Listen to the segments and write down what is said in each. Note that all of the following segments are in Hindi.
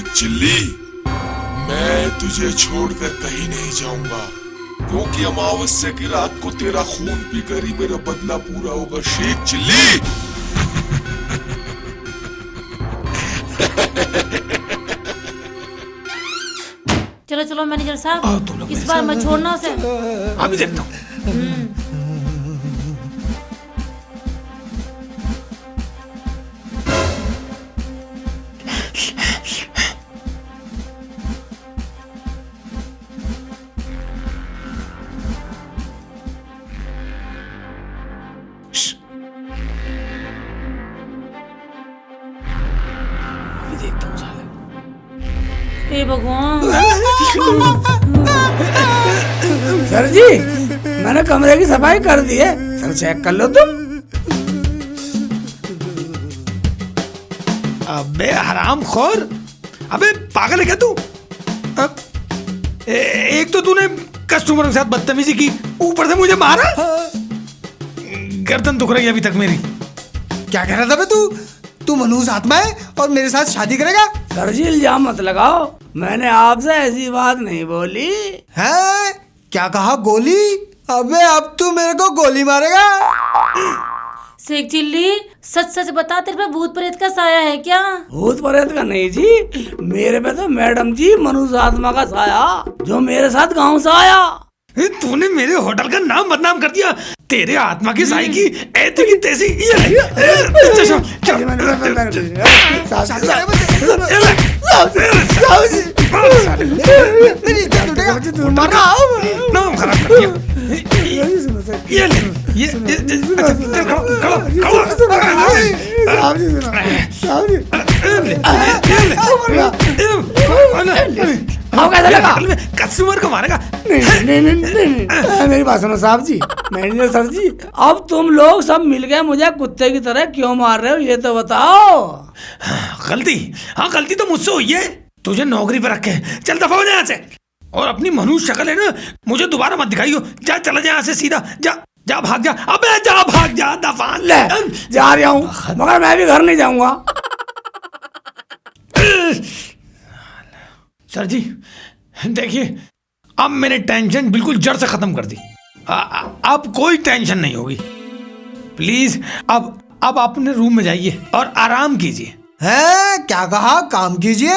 शेख चिल्ली, मैं तुझे छोड़कर कहीं नहीं जाऊंगा, क्योंकि अमावस्या की रात को तेरा खून पीकर ही मेरा बदला पूरा होगा शेख चिल्ली। चलो चलो मैनेजर साहब, इस बार मैं छोड़ना उसे। अभी देखता हूँ। देखता हूँ साले। हे भगवान। सर जी, मैंने कमरे की सफाई कर दी है, सर चेक कर लो तुम। अबे हरामखोर, अबे पागल है क्या तू? एक तो तूने कस्टमर के साथ बदतमीजी की, ऊपर से मुझे मारा। गर्दन दुख रही है अभी तक मेरी। क्या कह रहा था बे तू मनहूस आत्मा है और मेरे साथ शादी करेगा? सर जी इल्जाम मत लगाओ, मैंने आपसे ऐसी बात नहीं बोली है। क्या कहा? गोली? अबे अब तू मेरे को गोली मारेगा? शेख चिल्ली, सच सच बता, तेरे पे भूत प्रेत का साया है क्या? भूत प्रेत का नहीं जी, मेरे पे तो मैडम जी मनुष्य आत्मा का साया, जो मेरे साथ गांव से आया। तूने मेरे होटल का नाम बदनाम कर दिया, तेरे आत्मा की साई की ऐसी की तैसी। नाम खराब कर दिया। ये ले, ये कैसा लगा? कस्टमर को मारेगा? नहीं, मेरी बात सुनो साहब जी, मैनेजर सर जी, अब तुम लोग सब मिल गए मुझे कुत्ते की तरह क्यों मार रहे हो ये तो बताओ। गलती तो मुझसे हुई है, तुझे नौकरी पर रखे, चल दफा हो जा यहाँ से। और अपनी मनुष्य शक्ल है ना, मुझे दोबारा मत दिखाइयो, जा चला जा यहाँ से सीधा, जा भाग जा, अबे जा भाग जा, दफा ले। जा रहा हूँ, मगर मैं भी घर नहीं जाऊंगा। सर जी देखिए, अब मैंने टेंशन बिल्कुल जड़ से खत्म कर दी, अब कोई टेंशन नहीं होगी। प्लीज अब आप अपने रूम में जाइए और आराम कीजिए। है? क्या कहा? काम कीजिए?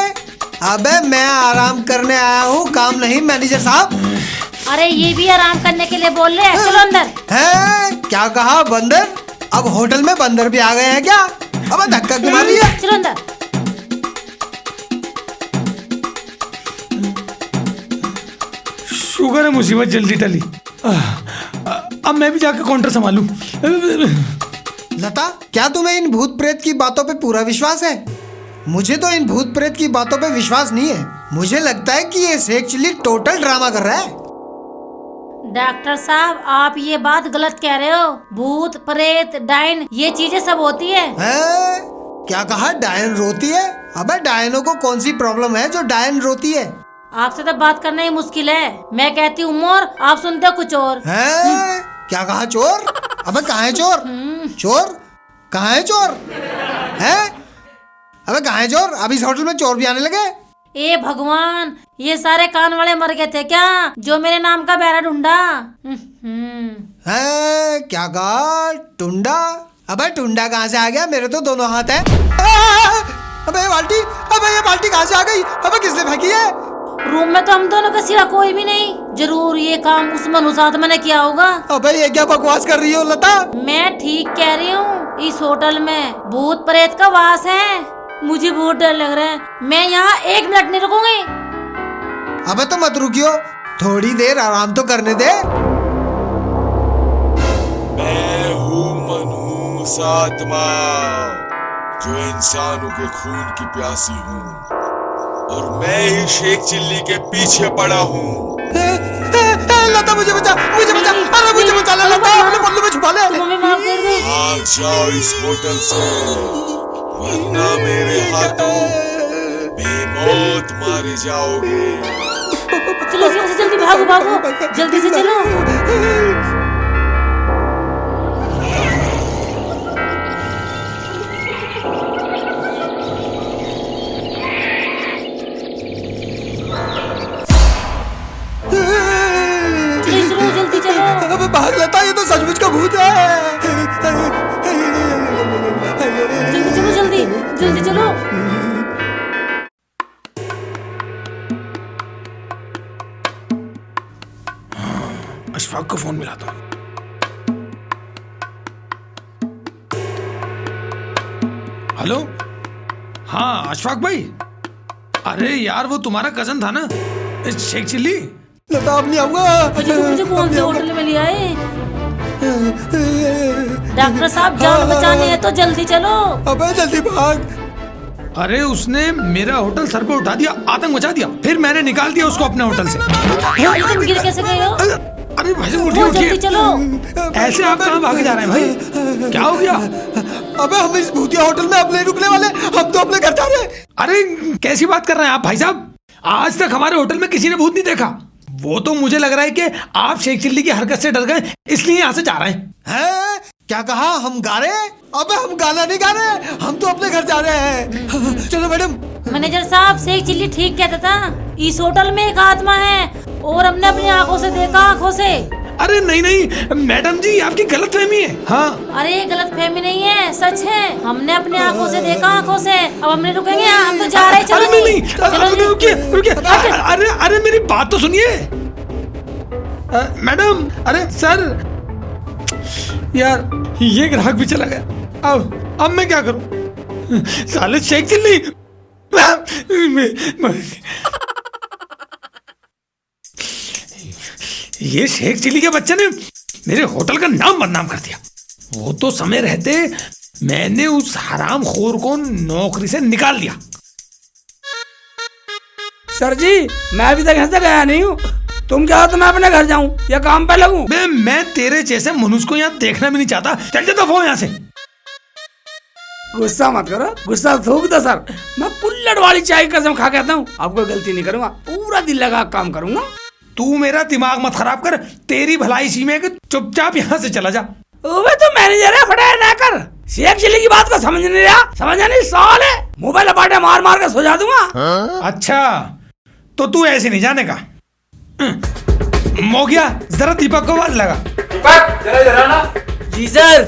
अबे मैं आराम करने आया हूँ, काम नहीं मैनेजर साहब। अरे ये भी आराम करने के लिए बोल रहे हैं, चलो अंदर। है? क्या कहा? बंदर? अब होटल में बंदर भी आ गए हैं क्या? अब धक्का क्यों मार दिया? चलो अंदर। शुगर है मुसीबत जल्दी टली। अब मैं भी जाकर काउंटर संभालूं। लता, क्या तुम्हें इन भूत प्रेत की बातों पे पूरा विश्वास है? मुझे तो इन भूत प्रेत की बातों पे विश्वास नहीं है। मुझे लगता है कि ये शेख चिल्ली टोटल ड्रामा कर रहा है। डॉक्टर साहब, आप ये बात गलत कह रहे हो। भूत प्रेत डायन ये चीजें सब होती है। क्या कहा? डायन रोती है? अबे डायनों को कौन सी प्रॉब्लम है जो डायन रोती है? आपसे तो बात करना ही मुश्किल है। मैं कहती हूँ मोर, आप सुनते हो कुछ और। है? क्या कहा? चोर? अबे कहाँ है चोर? चोर कहाँ है? चोर है? अबे कहाँ है चोर? अभी इस होटल में चोर भी आने लगे। ए भगवान, ये सारे कान वाले मर गए थे क्या, जो मेरे नाम का बहरा ढूंढा? है? क्या कहा? टुंडा? अबे टुंडा कहाँ से आ गया? मेरे तो दोनों हाथ है। अबे ये बाल्टी, अबे ये बाल्टी कहाँ से आ गई? अबे किसने फेंकी है? रूम में तो हम दोनों का सिवा कोई भी नहीं। जरूर ये काम उस मनुष्य आत्मा ने किया होगा। अबे ये क्या बकवास कर रही हो लता? मैं ठीक कह रही हूँ, इस होटल में भूत प्रेत का वास है। मुझे बहुत डर लग रहा है, मैं यहाँ 1 मिनट नहीं रुकूंगी। अबे तो मत रुकियो, थोड़ी देर आराम तो करने दे। मैं हूँ मनहूस आत्मा, जो इंसानों के खून की प्यासी हूँ, और मैं ही शेख चिल्ली के पीछे पड़ा हूँ। लता मुझे बचा, मुझे बचा, अरे मुझे बचा ले लता, अपने पल्लू में छुपा ले। भाग जाओ इस होटल से, वरना मेरे हाथों बेमौत मारे जाओगे। चलो जल्दी भागो भागो, जल्दी से चलो। अबे ये तो सचमुच का भूत है। जल्दी चलो, जल्दी जल्दी चलो। अशफाक को फोन मिलाता हूँ। हेलो, हाँ अशफाक भाई। अरे यार वो तुम्हारा कजन था ना, शेख चिल्ली। लगता अब नहीं आऊंगा। अजी तुम मुझे कौन से होटल में ले आए? डॉक्टर साहब जान बचानी है तो जल्दी चलो। अबे जल्दी भाग। अरे उसने मेरा होटल सर पे उठा दिया, आतंक मचा दिया, फिर मैंने निकाल दिया उसको अपने होटल से। अजी तुम गिर कैसे गए हो? अरे भाई साहब उठिए जल्दी उठिए। चलो। ऐसे आप कहाँ भागे जा रहे हैं भाई? क्या हो गया? अबे हम इस भूतिया होटल में अब नहीं रुकने वाले, हम तो अपने घर जा रहे हैं। अरे कैसी बात कर रहे हैं आप भाई साहब? आज तक हमारे होटल में किसी ने भूत नहीं देखा। वो तो मुझे लग रहा है कि आप शेख चिल्ली की हरकत से डर गए, इसलिए यहाँ से जा रहे हैं। हैं? क्या कहा? हम गा रहे हैं? अबे हम गाना नहीं गा रहे, हम तो अपने घर जा रहे हैं। चलो मैडम। मैनेजर साहब, शेख चिल्ली ठीक कहता था, इस होटल में एक आत्मा है और हमने अपनी आंखों से देखा, आंखों से। अरे नहीं नहीं मैडम जी, आपकी गलतफहमी है। हाँ अरे ये गलतफहमी नहीं है, सच है। हमने अपने आंखों से देखा, आंखों से। अब हम नहीं रुकेंगे, हम तो जा रहे हैं। चलो अरे नहीं जी, नहीं, चलो जी। रुकिए रुकिए। अरे अरे मेरी बात तो सुनिए मैडम। अरे सर यार, ये ग्राहक भी चला गया। अब मैं क्या करूं? साले शेख चिल्ली। ये शेख चिल्ली के बच्चे ने मेरे होटल का नाम बदनाम कर दिया। वो तो समय रहते मैंने उस हराम खोर को नौकरी से निकाल दिया। सर जी मैं अभी तक यहाँ से गया नहीं हूँ। तुम क्या हो तो मैं अपने घर जाऊँ या काम पे लगूं? मैं तेरे जैसे मनुष्य को यहाँ देखना भी नहीं चाहता। चल जा दफा यहाँ से। गुस्सा मत करो, गुस्सा थूक दो सर। मैं कुल्हड़ वाली चाय की कसम खा कहता हूँ, अब कोई गलती नहीं करूंगा, पूरा दिल लगा काम करूंगा। तू मेरा दिमाग मत खराब कर, तेरी भलाई इसी में है कि चुपचाप यहाँ से चला जा। ओबे तो मैनेजर है, फटाया ना कर। शेख चिल्ली की बात को समझ नहीं रहा, समझा नहीं साल है। मोबाइल लपाटे मार मार के सो जा दूंगा। अच्छा तो तू ऐसे नहीं जाने का। मोगिया जरा दीपक को आवाज लगा। जी सर।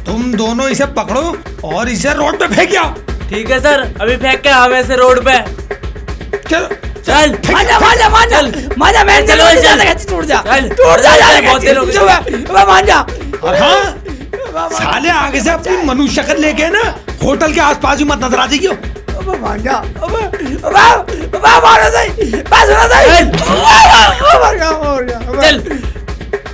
तुम दोनों इसे पकड़ो और इसे रोड पे फेंक आओ। ठीक है सर, अभी फेंक के आवे से रोड पे। चल चल मांजा मांजा मांजा मांजा, मैं चलो टूट जा टूट जा बहुत देर हो गई। मांजा। और हाँ साले आगे से अपनी मनुष्य शक्ल लेके ना होटल के आसपास ही मत नजर आ जाइयो। अबे मांजा, अबे मारो सही, बस सुनो सही। चल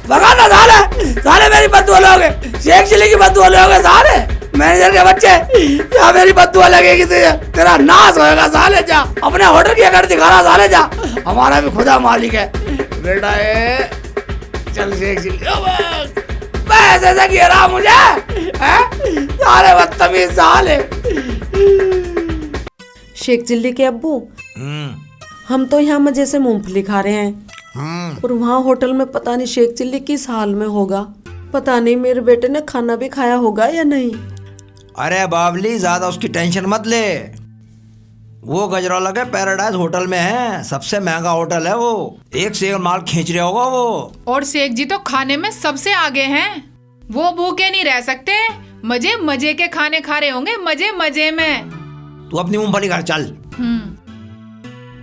भगा ना साले, साले मेरी बद्दुआ लोगे, शेख चिल्ली की बद्दुआ लोगे साले। मैनेजर के बच्चे, क्या मेरी बद्दुआ लगेगी तुझे? तेरा नाश होएगा साले। जा अपने होटल की अगर दिखाना साले, जा। हमारा भी खुदा मालिक है बेटा। ये चल शेख चिल्ली पैसे से घेरा मुझे, साले बदतमीज साले। शेख चिल्ली के अब्बू, हम तो यहाँ मजे से मूंगफली खा रहे हैं और वहाँ होटल में पता नहीं शेख चिल्ली किस हाल में होगा। पता नहीं मेरे बेटे ने खाना भी खाया होगा या नहीं। अरे बाबली ज्यादा उसकी टेंशन मत ले। वो गजरौला के पैराडाइज होटल में है, सबसे महंगा होटल है वो। एक से एक माल खींच रहा होगा वो। और शेख जी तो खाने में सबसे आगे हैं। वो भूखे नहीं रह सकते, मजे मजे के खाने खा रहे होंगे, मजे मजे में। तू अपनी मूंगफली घर चल।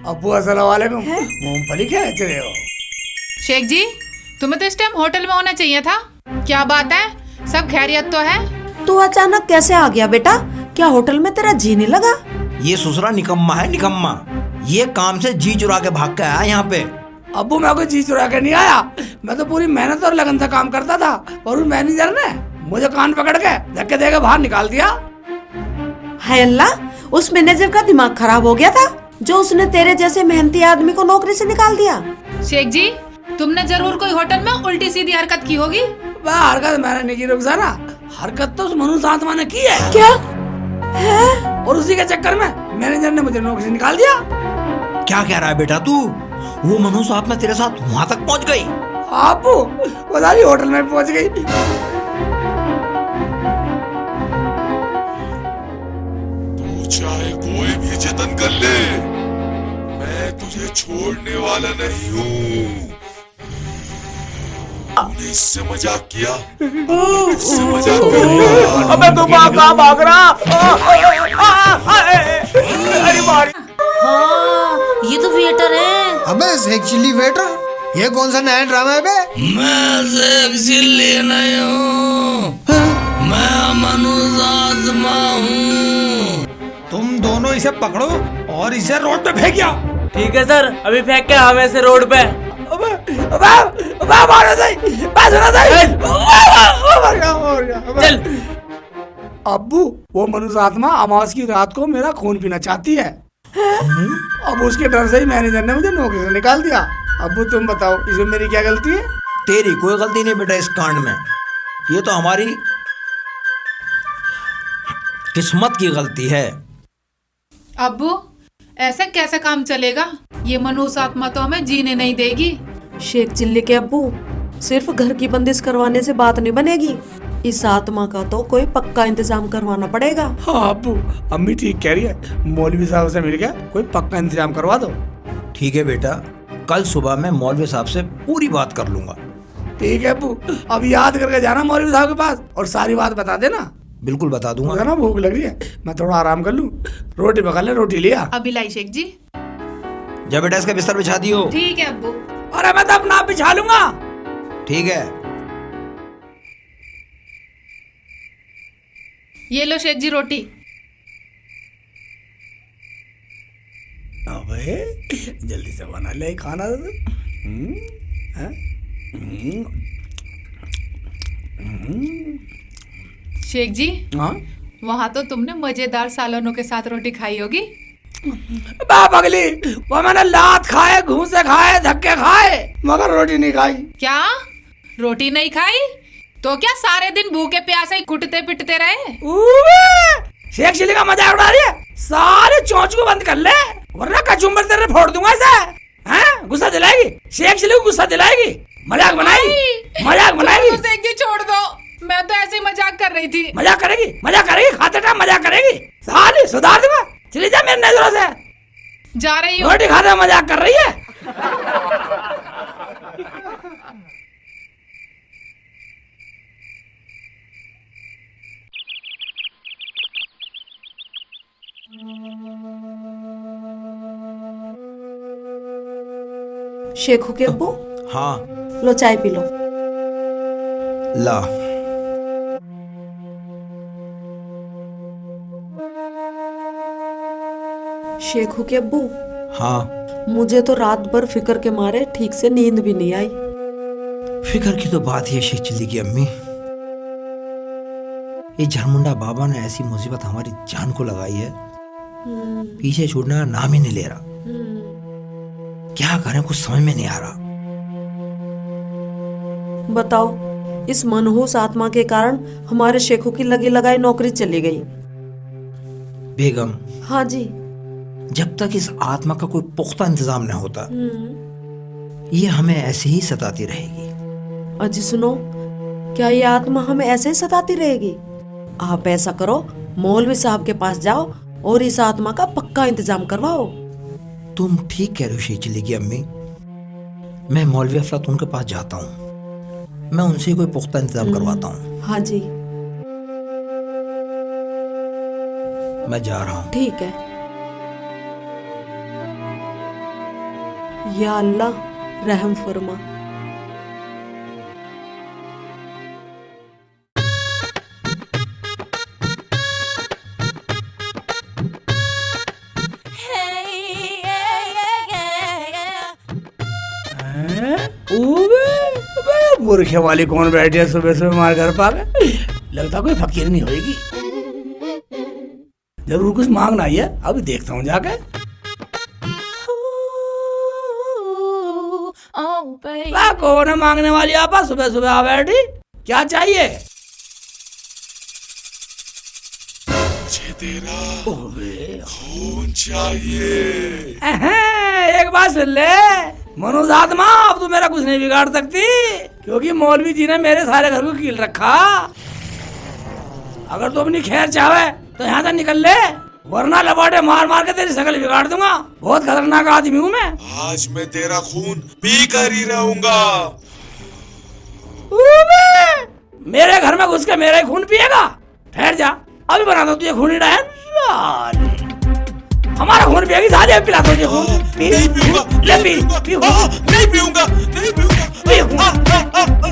अब्बू अस्सलाम वालेकुम। मूंगफली क्या बेच रहे हो? शेख जी तुम्हें तो इस टाइम होटल में होना चाहिए था। क्या बात है, सब खैरियत तो है? तू अचानक कैसे आ गया बेटा? क्या होटल में तेरा जी नहीं लगा? ये ससुरा निकम्मा है, निकम्मा। ये काम से जी चुरा के भाग के आया यहाँ पे। अब्बू मैं कोई चीज चुरा के नहीं आया, मैं तो पूरी मेहनत और लगन से काम करता था, और उस मैनेजर ने मुझे कान पकड़ के धक्के देके बाहर निकाल दिया। हाय अल्लाह, उस मैनेजर का दिमाग खराब हो गया था जो उसने तेरे जैसे मेहनती आदमी को नौकरी से निकाल दिया। शेख जी तुमने जरूर कोई होटल में उल्टी सीधी हरकत की होगी। वह हरकत मैंने नहीं की रुखसाना, हरकत तो उस मनुष्य आत्मा ने की है। क्या है? और उसी के चक्कर में मैनेजर ने मुझे नौकरी से निकाल दिया। क्या कह रहा है बेटा तू? वो मनुष्य आत्मा तेरे साथ वहाँ तक पहुँच गई? आपू वो सारी होटल में पहुंच गई। तू चाहे कोई भी जतन कर ले, मैं तुझे छोड़ने वाला नहीं हूँ। तूने इससे मजाक किया? इससे मजाक करूंगा। अबे तुम कहाँ भाग रहा? अरे मारी। हाँ, ये तो वेटर है। अबे शेख चिल्ली वेटर, ये कौन सा नया ड्रामा है बे? मैं शेख चिल्ली नहीं हूँ, मैं मनुष्य आत्मा हूँ। तुम दोनों इसे पकड़ो और इसे रोड पे फेंकिया। ठीक है सर, अभी फेंक के हम ऐसे रोड पे। अबे अबे अबे मारो सही, बस ना सही। चल। अब्बू, वो मनुष्य आत्मा अमावस की रात को मेरा खून पीना चाहती है। अब उसके डर से ही मैनेजर ने मुझे नौकरी से निकाल दिया। अब्बू तुम बताओ, इसमें मेरी क्या गलती है? तेरी कोई गलती नहीं बेटा इस कांड में, ये तो हमारी किस्मत की गलती है। अब्बू, ऐसे कैसे काम चलेगा? ये मनुष्य आत्मा तो हमें जीने नहीं देगी। शेख चिल्ली के अब्बू, सिर्फ घर की बंदिश करवाने से बात नहीं बनेगी। इस आत्मा का तो कोई पक्का इंतजाम करवाना पड़ेगा। हाँ अब्बू, अम्मी ठीक कह रही है। मौलवी साहब से मिल गया, कोई पक्का इंतजाम करवा दो। ठीक है बेटा, कल सुबह मैं मौलवी साहब से पूरी बात कर लूंगा। ठीक है अब्बू, अब याद करके जाना मौलवी साहब के पास और सारी बात बता देना। बिल्कुल बता दूंगा। मुझे ना भूख लग रही है, मैं थोड़ा आराम कर लूं। रोटी पका ले, रोटी लिया। अभी लाई शेख जी। जब बेटा इसका बिस्तर बिछा दियो। ठीक है अब्बू। अरे मैं तो अपना आप बिछा लूंगा। ठीक है। ये लो शेख जी रोटी। अबे जल्दी से बना ले खाना। शेख जी, हाँ वहाँ तो तुमने मजेदार सालनों के साथ रोटी खाई होगी। बाप अगली, वो मैंने लात खाए, घूंसे खाए, धक्के खाए, मगर रोटी नहीं खाई। क्या रोटी नहीं खाई? तो क्या सारे दिन भूखे प्यासे ही कुटते पिटते रहे? शेख चिल्ली का मजाक उड़ा रही है? सारे चोंच को बंद कर ले, वरना कचुम्बर तेरे फोड़ दूंगा इसे। हैं? गुस्सा दिलाएगी? शेख चिल्ली को गुस्सा दिलाएगी? मजाक बनाएगी? मजाक बनाएगी? शेख जी छोड़ दो, मैं तो ऐसे ही मजाक कर रही थी। मजाक करेगी? मजाक करेगी? खाते टाइम मजाक करेगी? साली सुधार दूंगा। चली जा मेरी नजरों से। जा रही हूँ। रोटी खाते मजाक कर रही है। शेखू के अब्बू, हाँ लो चाय पी लो। ला। शेखू के अब्बू, हाँ मुझे तो रात भर फिक्र के मारे ठीक से नींद भी नहीं आई। फिक्र की तो बात ही है शेख चिल्ली की अम्मी। ये झरमुंडा बाबा ने ऐसी मुसीबत हमारी जान को लगाई है, पीछे छूटने का नाम ही नहीं ले रहा। क्या करें, कुछ समझ में नहीं आ रहा। बताओ, इस मनहूस आत्मा के कारण हमारे शेखू की लगी लगाई नौकरी चली गई। बेगम, हाँ जी। जब तक इस आत्मा का कोई पुख्ता इंतजाम न होता, ये हमें ऐसे ही सताती रहेगी। अजी सुनो, क्या ये आत्मा हमें ऐसे ही सताती रहेगी? आप ऐसा करो, मौलवी साहब के पास जाओ और इस आत्मा का पक्का इंतजाम करवाओ। तुम ठीक कह रहे हो शेख चिल्ली की अम्मी। मैं मौलवी अफलातून के पास जाता हूँ, मैं उनसे कोई पुख्ता इंतजाम करवाता हूँ। हाँ जी, मैं जा रहा हूँ। ठीक है। या अल्लाह रहम फरमा। मूर्खे वाली कौन बैठी है सुबह सुबह हमारे घर पर? लगता कोई फकीर नहीं होगी। जरूर कुछ मांगना ही है, अभी देखता हूँ जाके। कौन है मांगने वाली? आपा सुबह सुबह आ बैठी, क्या चाहिए? मुझे तेरा खून चाहिए। एक बात सुन ले मनोज आत्मा, अब तो मेरा कुछ नहीं बिगाड़ सकती, क्योंकि मौलवी जी ने मेरे सारे घर को कील रखा। अगर तू अपनी खैर चाहे तो यहाँ से निकल ले, वरना लबाटे मार मार के तेरी शक्ल बिगाड़ दूंगा। बहुत खतरनाक आदमी हूँ मैं। आज मैं तेरा खून पी कर ही रहूंगा। मेरे घर में घुस के मेरा ही खून पिएगा? ठहर जा, अभी बना दो तुझे खूनी डायन। हमारा खून पिएगी, साले पिला दो तुझे खून। पी, नहीं पीऊंगा, ले पी, पी खून, नहीं पीऊंगा, नहीं पीऊंगा। पी खून,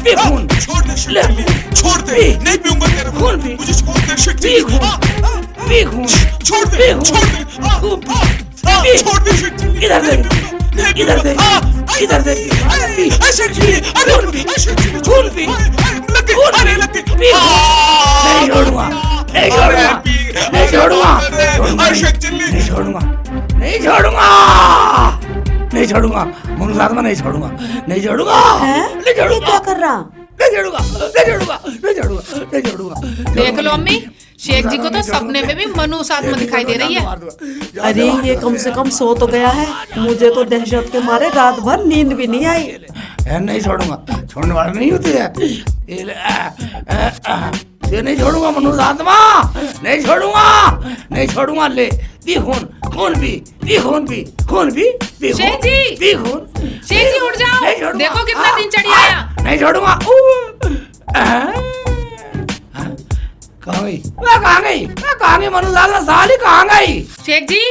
पी खून, छोड़ दे शेख ले चिल्ली, छोड़ दे, पी, नहीं पीऊंगा तेरा खून पी, मुझे छोड़ दे शेख पी चिल्ली। खून, पी खून, छोड़ दे, पी खून, छोड़ दे, खून पी, छोड़ दे शेख चिल्ली। इधर से, इधर से, इधर से, पी, शेख चिल्ली, खून पी, खून पी, खून अरे पी, लगी, पी खून। नहीं छोड़ूंगा, नहीं छोड़ूंगा, नहीं छोड़ूंगा, अरे शेख चिल्ली, नहीं छोड़ूंगा, नहीं छोड़ूंगा, नहीं छोड़ूंगा, मनुष्यात्मा नहीं छोड़ूंगा, नहीं छोड़ूंगा, है? नहीं ये छोड़ूंगा, क्या कर रहा? नहीं छोड़ूंगा, नहीं छोड़ूगा, नहीं छोड़ूगा, नहीं छोड़ूगा। देख लो अम्मी, शेख जी को तो सपने में भी मनुष्य आत्मा दिखाई दे रही है। अरे ये कम से कम सो तो गया है, मुझे तो दहशत के मारे रात भर नींद भी नहीं आई। नहीं छोड़ूंगा, छोड़ने वाला नहीं होती है ये नहीं छोड़ूंगा मनुष्य आत्मा, नहीं छोड़ूंगा, नहीं छोड़ूंगा। ले पी खून, खून पी, पी खून पी, खून पी, पी खून, शेख जी! पी खून। शेख जी उठ जाओ, नहीं छोड़ूंगा। देखो कितना दिन चढ़ी आया। नहीं छोड़ूंगा। कहाँ गई? मैं कहाँ गई? मैं कहाँ गई? मनुष्य आत्मा साली कहाँ गई? शेख जी,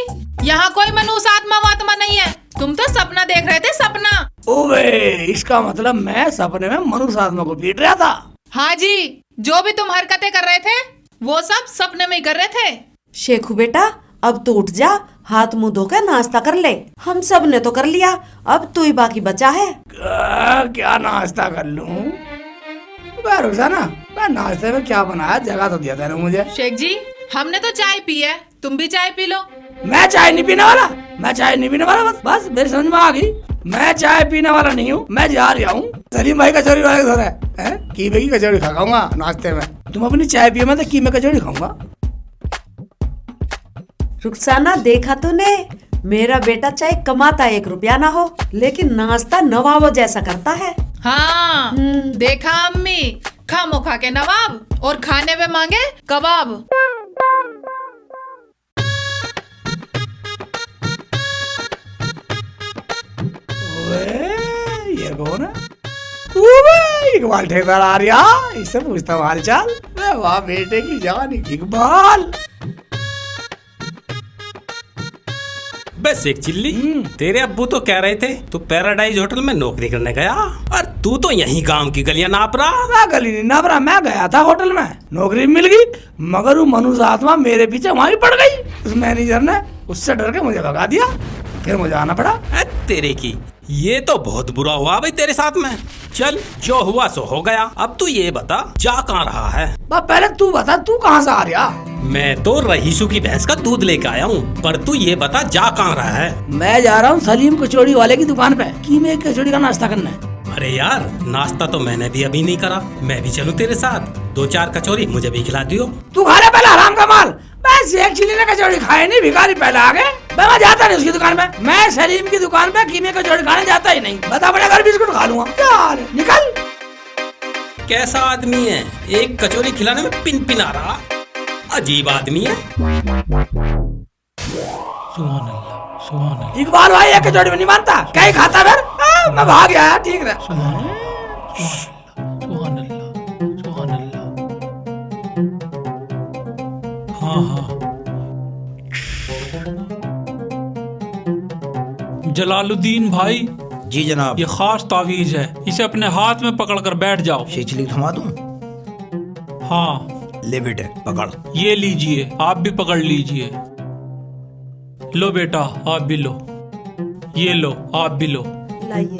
यहाँ कोई मनुष्य आत्मा वात्मा नहीं है, तुम तो सपना देख रहे थे, सपना। ओबे, इसका मतलब मैं सपने में मनुष्य आत्मा को पीट रहा था। हाँ जी, जो भी तुम हरकतें कर रहे थे वो सब सपने में ही कर रहे थे। शेखू बेटा, अब तू उठ जा, हाथ मुंह धोकर नाश्ता कर ले। हम सब ने तो कर लिया, अब तू ही बाकी बचा है। क्या नाश्ता कर लूं? रुखसाना, मैं नाश्ते में क्या बनाया जगह तो दिया था ना मुझे। शेख जी, हमने तो चाय पी है, तुम भी चाय पी लो। मैं चाय नहीं पीने वाला, मैं चाय नहीं पीने वाला। बस मेरी समझ में आ गई, मैं चाय पीने वाला नहीं हूँ। मैं जा रहा हूँ सलीम भाई कचौड़ी वाले घर है, कीमे की कचौड़ी खाऊंगा नाश्ते में। तुम अपनी चाय पियो, मैं तो कीमे कचौड़ी खाऊंगा। रुखसाना, देखा तूने, मेरा बेटा चाहे कमाता 1 रुपया ना हो, लेकिन नाश्ता नवाबों जैसा करता है। हाँ, देखा अम्मी, खामो खा के नवाब और खाने में मांगे कबाब। ये कौन है? इकबाल ठेकेदार आ रहा, इससे पूछता हूँ हाल चाल। वाह बेटे की जान इकबाल। बस शेख चिल्ली, तेरे अब्बू तो कह रहे थे तू पैराडाइज होटल में नौकरी करने गया, और तू तो यहीं गांव की गलियां नाप रहा। गली नहीं नाप रहा, मैं गया था होटल में, नौकरी मिल गई, मगर वो मनुष्य आत्मा मेरे पीछे वहीं पड़ गई। उस मैनेजर ने उससे डर के मुझे भगा दिया, फिर मुझे आना पड़ा। तेरे की, ये तो बहुत बुरा हुआ भाई तेरे साथ में। चल, जो हुआ सो हो गया। अब तू ये बता, जा कहाँ रहा है? पहले तू बता, तू कहाँ से आ रहा? मैं तो रहीसू की भैंस का दूध लेके आया हूँ, पर तू ये बता जा कहाँ रहा है? मैं जा रहा हूँ सलीम कचौड़ी वाले की दुकान पे, कीमे की कचौड़ी का नाश्ता करने। अरे यार, नाश्ता तो मैंने भी अभी नहीं करा, मैं भी चलूँ तेरे साथ? 2-4 कचौरी मुझे भी खिला दियो। तू खा ले पहले हराम का माल। मैं शेख चिल्ली ने कचौड़ी खाई नहीं, भिखारी पहले आ गए। मैं जाता नहीं उसकी दुकान पे, मैं सलीम की दुकान पे कीमे कचौड़ी खाने जाता ही नहीं। बता बड़ा घर बिस्कुट खा लूंगा। यार निकल। कैसा आदमी है, एक कचौरी खिलाने में पिन पिन आ रहा, अजीब आदमी है। सुभान अल्लाह, सुभान अल्लाह, इकबाल भाई एक कचौड़ी में नहीं मानता, क्या ही खाता फिर? मैं भाग गया, ठीक है। सुभान अल्लाह, सुभान अल्लाह। हाँ हाँ, जलालुद्दीन भाई, जी जनाब। ये खास तावीज है, इसे अपने हाथ में पकड़कर बैठ जाओ। शेख चिल्ली थमा दूं? हाँ, ले बेटे पकड़। ये लीजिए, आप भी पकड़ लीजिए। लो बेटा, आप भी लो। ये लो, आप भी लो। लाइए।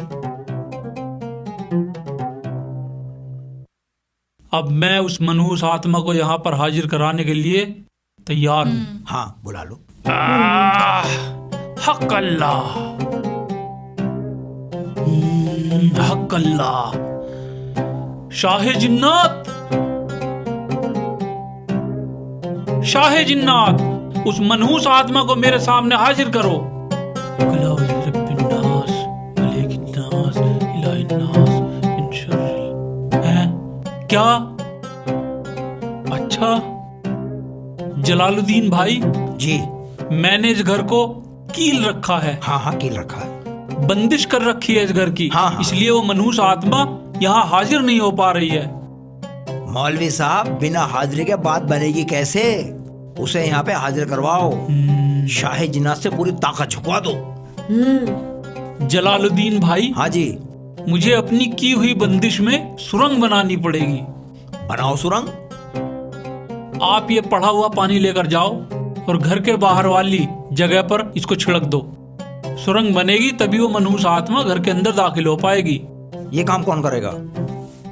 अब मैं उस मनहूस आत्मा को यहाँ पर हाजिर कराने के लिए तैयार हूँ। हाँ बुला लो। हक अल्लाह, हक अल्लाह। शाह जिन्नात, शाह जिन्नात, उस मनहूस आत्मा को मेरे सामने हाजिर करो। क्या? अच्छा, जलालुद्दीन भाई जी, मैंने इस घर को कील रखा है। हाँ हाँ कील रखा है, बंदिश कर रखी है इस घर की। हाँ, हाँ। इसलिए वो मनहूस आत्मा यहाँ हाजिर नहीं हो पा रही है। मौलवी साहब, बिना हाजिरी के बात बनेगी कैसे? उसे यहाँ पे हाजिर करवाओ, शाही जिन्नात से पूरी ताकत झुकवा दो। जलालुद्दीन भाई। हाँ जी। मुझे अपनी की हुई बंदिश में सुरंग बनानी पड़ेगी। बनाओ सुरंग। आप ये पड़ा हुआ पानी लेकर जाओ और घर के बाहर वाली जगह पर इसको छिड़क दो। सुरंग बनेगी तभी वो मनहूस आत्मा घर के अंदर दाखिल हो पाएगी। ये काम कौन करेगा?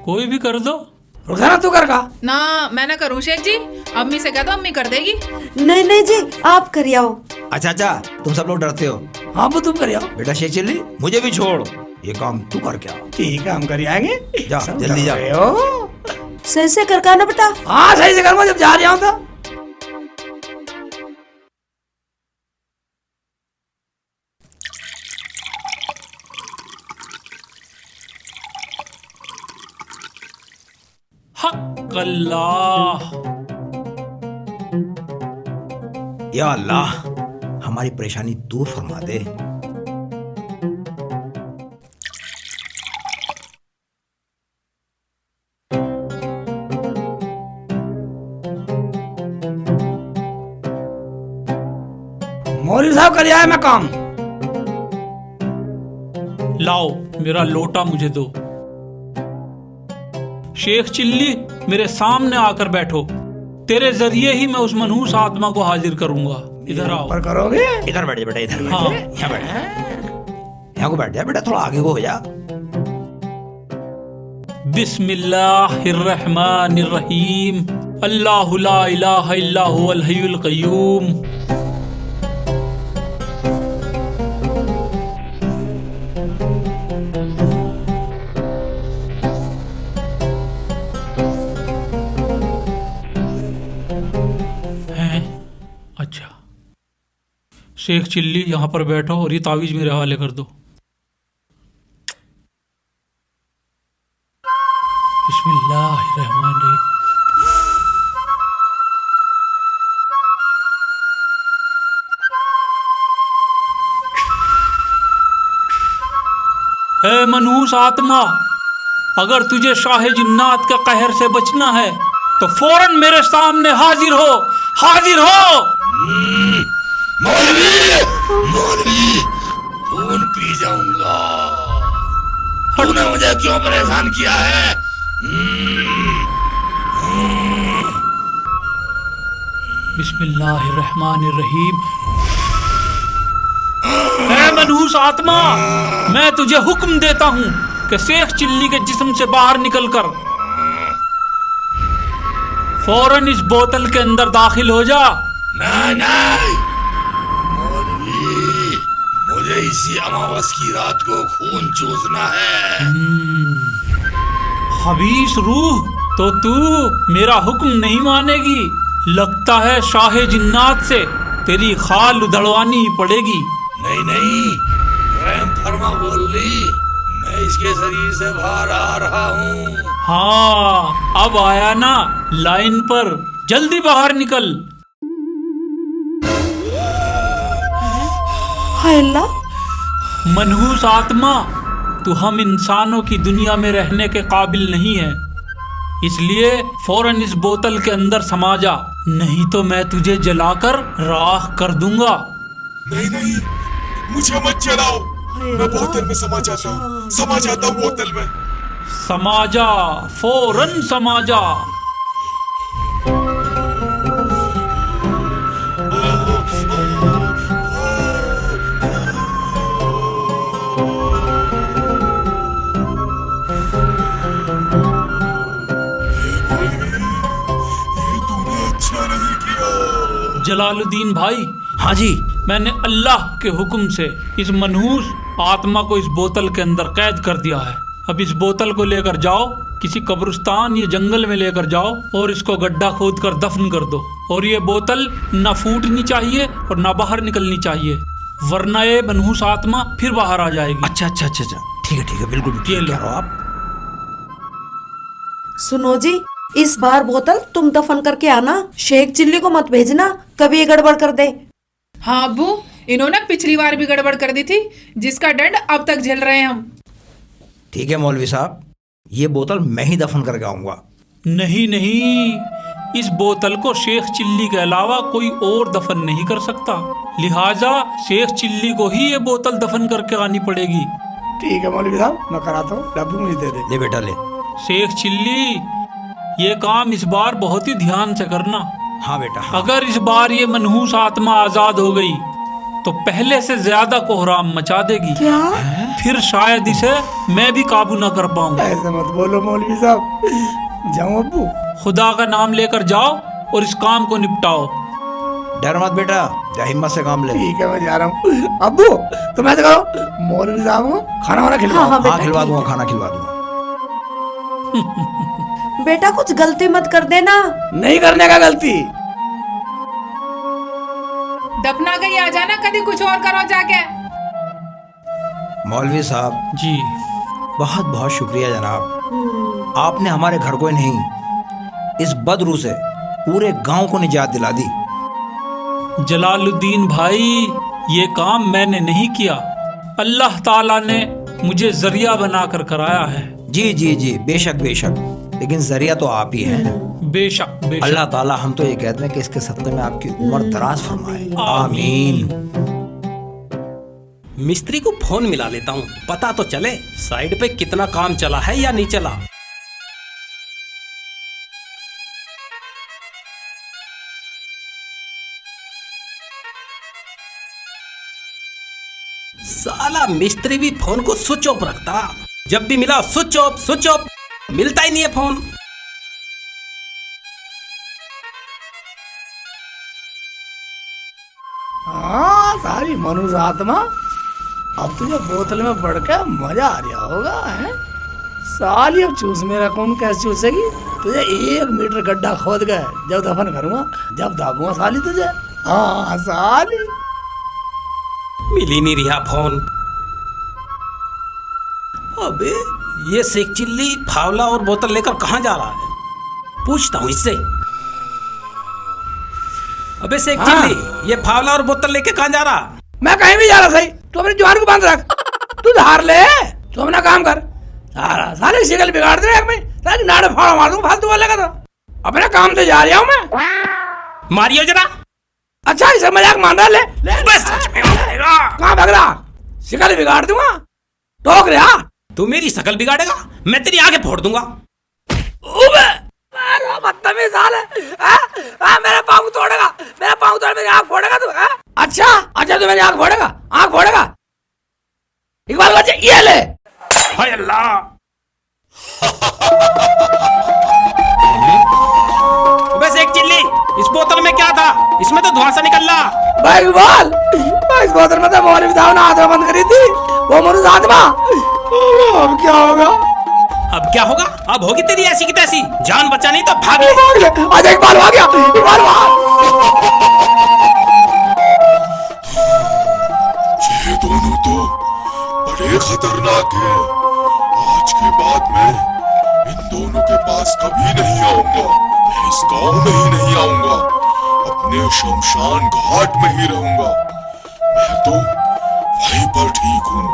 कोई भी कर दो। रुखसाना तू कर का? ना मैं ना करूँ शेख जी, अम्मी से कह दो, अम्मी कर देगी। नहीं नहीं जी, आप कर आओ। अच्छा, तुम सब लोग डरते हो। हाँ वो तुम कर आओ। बेटा शेख चिल्ली, मुझे भी छोड़, ये काम तू कर क्या? ठीक है, हम कर आएंगे। जा जल्दी जा। सही से कर का ना बेटा। हाँ सही से कर, जब जा रहा हूँ तो। हक अल्लाह। या अल्लाह, हमारी परेशानी दूर फरमा दे। मौलवी साहब कर आया मैं काम। लाओ मेरा लोटा मुझे दो। शेख चिल्ली, मेरे सामने आकर बैठो। तेरे जरिए ही मैं उस मनहूस आत्मा को हाजिर करूंगा। इधर आओ। पर करोगे? इधर बैठ जा बेटा, इधर बैठ। हाँ। यहाँ बैठ, यहाँ को बैठ जा बेटा, थोड़ा आगे को हो जा। बिस्मिल्लाहिर्रहमानिर्रहीम। अल्लाहु ला इलाहा इल्ला हुवल हय्युल क़य्यूम। अच्छा, शेख चिल्ली यहाँ पर बैठो और ये तावीज मेरे हवाले कर दो। बिस्मिल्लाहिर्रहमानिर्रहीम। है मनहूस आत्मा, अगर तुझे शाह जिन्नात के कहर से बचना है तो फौरन मेरे सामने हाजिर हो, हाजिर हो। मौलवी, खून पी जाऊंगा। तूने मुझे क्यों परेशान किया है? बिस्मिल्लाहिर्रहमानिर्रहीम। ऐ मनहूस आत्मा, मैं तुझे हुक्म देता हूँ कि शेख चिल्ली के जिस्म से बाहर निकलकर फौरन इस बोतल के अंदर दाखिल हो जा। नहीं मौलवी, मुझे इसी अमावस की रात को खून चूसना है। खबीस रूह, तो तू मेरा हुक्म नहीं मानेगी। लगता है शाह जिन्नात से तेरी खाल उधड़वानी पड़ेगी। नहीं, रहम फरमा मौलवी, मैं इसके शरीर से बाहर आ रहा हूँ। हाँ, अब आया ना लाइन पर, जल्दी बाहर निकल। हाय अल्लाह, मनहूस आत्मा, तू हम इंसानों की दुनिया में रहने के काबिल नहीं है, इसलिए फौरन इस बोतल के अंदर समा जा, नहीं तो मैं तुझे जलाकर राख कर दूंगा। नहीं, मुझे मत जलाओ, मैं बोतल में समा जाता हूँ बोतल में। समा जा, फौरन समा जा। जलालुद्दीन भाई। हाँ जी। मैंने अल्लाह के हुक्म से इस मनहूस आत्मा को इस बोतल के अंदर कैद कर दिया है। अब इस बोतल को लेकर जाओ, किसी कब्रिस्तान या जंगल में लेकर जाओ और इसको गड्ढा खोद कर दफन कर दो। और ये बोतल न फूटनी चाहिए और न बाहर निकलनी चाहिए, वरना ये मनहूस आत्मा फिर बाहर आ जाएगी। अच्छा, ठीक है, बिल्कुल ये लो आप। सुनो जी, इस बार बोतल तुम दफन करके आना, शेख चिल्ली को मत भेजना, कभी ये गड़बड़ कर दे। हाँ अब्बू, इन्होंने पिछली बार भी गड़बड़ कर दी थी, जिसका दंड अब तक झेल रहे हैं हम। ठीक है मौलवी साहब, ये बोतल मैं ही दफन करके आऊंगा। नहीं नहीं, इस बोतल को शेख चिल्ली के अलावा कोई और दफन नहीं कर सकता, लिहाजा शेख चिल्ली को ही ये बोतल दफन करके आनी पड़ेगी। ठीक है मौलवी साहब, मैं कराता हूँ, डब्बू मुझे दे दे। ले बेटा ले। शेख चिल्ली, ये काम इस बार बहुत ही ध्यान से करना। हाँ बेटा हाँ। अगर इस बार ये मनहूस आत्मा आजाद हो गई तो पहले से ज्यादा कोहराम मचा देगी। क्या? फिर शायद इसे मैं भी काबू ना कर पाऊँ। ऐसे मत बोलो मौलवी साहब। जाऊँ अब्बू? खुदा का नाम लेकर जाओ और इस काम को निपटाओ। डर मत बेटा, जा हिम्मत से काम ले। ठीक है, मैं जा रहा हूँ। अब्बू तुम ऐसे करो, मौलवी साहब को खाना वाना खिलवाओ। हाँ खिलवा दूंगा, खाना खिलवा दूंगा। बेटा कुछ गलती मत कर देना। नहीं करने का गलती। दफना गई आ जाना, कभी कुछ और करो जाके। मौलवी साहब जी बहुत बहुत शुक्रिया जनाब, आपने हमारे घर को ही नहीं, इस बदरू से पूरे गांव को निजात दिला दी। जलालुद्दीन भाई, ये काम मैंने नहीं किया, अल्लाह ताला ने मुझे जरिया बनाकर कराया है। जी जी जी, बेशक बेशक, लेकिन जरिया तो आप ही हैं। बेशक बेशक। अल्लाह ताला हम तो ये कहते हैं कि इसके सदक़े में आपकी उम्र दराज फरमाए। आमीन। मिस्त्री को फोन मिला लेता हूँ, पता तो चले साइड पे कितना काम चला है या नहीं चला। साला मिस्त्री भी फोन को स्विच ऑफ रखता, जब भी मिला स्विच ऑफ, मिलता ही नहीं है फोन। हाँ सारी मनुष्य आत्मा, अब तुझे बोतल में बढ़ के मजा आ रहा होगा है। साली अब चूस मेरा कौन कैसे चूसेगी? तुझे 1 मीटर गड्ढा खोद गए, जब दफन करूंगा जब दागूंगा साली तुझे। हाँ साली। मिल ही नहीं रहा फोन। अबे ये शेख चिल्ली फावला और बोतल लेकर कहाँ जा रहा है, पूछता हूँ इससे। अबे शेख चिल्ली, ये फावला और बोतल लेके कहाँ जा रहा? मैं कहीं भी जा रहा सही, तू अपनी जुबान को बांध रख। तू धार ले, तू अपना काम कर। सारा सारे शिकल बिगाड़ दे एक में, सारी नाड़े फाड़ मार दूं फालतू वाले का। तो अपने काम से जा रहा हूँ मैं। मारियो जरा। अच्छा इसे मजाक मान रहा, ले बस। कहाँ भाग रहा? शिकल बिगाड़ दूंगा, टोक रहा। तू मेरी शकल बिगाड़ेगा, मैं तेरी आगे फोड़ दूंगा। बदतमीज साल है। मेरा पाँव तोड़ेगा, मेरा पाँव तोड़ मेरी आँख फोड़ेगा तू। अच्छा अच्छा, तू मेरी आँख फोड़ेगा। इकबाल बच्चे ये ले। हाय अल्लाह। अबे शेख चिल्ली, इस बोतल में क्या था? इसमें तो धुआं सा निकल रहा। भाई इकबाल, इस बोतल में तो मौलवी साहब ने आत्मा बंद करी थी, वो मनुष्य आत्मा। अब क्या होगा? अब होगी तेरी ऐसी की तैसी। जान बचा नहीं तो भाग ले। आज इकबाल आ गया, इकबाल ये दोनों तो बड़े खतरनाक हैं। आज के बाद मैं इन दोनों के पास कभी नहीं आऊंगा। मैं इस गांव में ही नहीं आऊंगा, अपने शमशान घाट में ही रहूंगा। मैं तो वहीं पर ठीक हूँ।